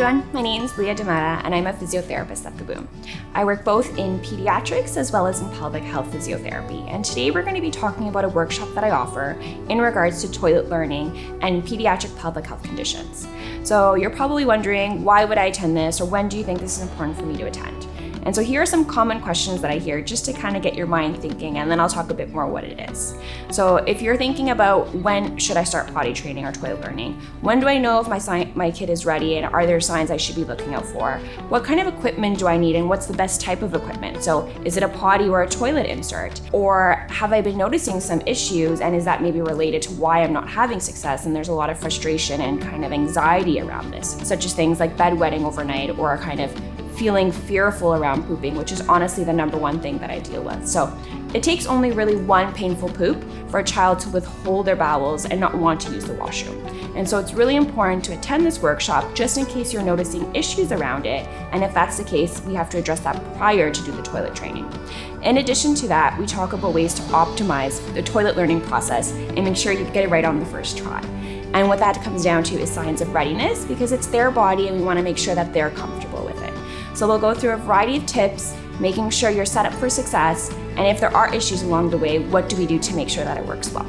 everyone, my name is Leah Demetta and I'm a physiotherapist at The Boom. I work both in pediatrics as well as in pelvic health physiotherapy, and today we're going to be talking about a workshop that I offer in regards to toilet learning and pediatric pelvic health conditions. So you're probably wondering, why would I attend this, or when do you think this is important for me to attend? And so here are some common questions that I hear just to kind of get your mind thinking, and then I'll talk a bit more what it is. So if you're thinking about when should I start potty training or toilet learning, when do I know if my kid is ready, and are there signs I should be looking out for? What kind of equipment do I need, and what's the best type of equipment? So is it a potty or a toilet insert? Or have I been noticing some issues, and is that maybe related to why I'm not having success? And there's a lot of frustration and kind of anxiety around this, such as things like bedwetting overnight or kind of feeling fearful around pooping, which is honestly the number one thing that I deal with. So it takes only really one painful poop for a child to withhold their bowels and not want to use the washroom. And so it's really important to attend this workshop just in case you're noticing issues around it. And if that's the case, we have to address that prior to do the toilet training. In addition to that, we talk about ways to optimize the toilet learning process and make sure you get it right on the first try. And what that comes down to is signs of readiness, because it's their body and we want to make sure that they're comfortable with it. So we'll go through a variety of tips, making sure you're set up for success, and if there are issues along the way, what do we do to make sure that it works well?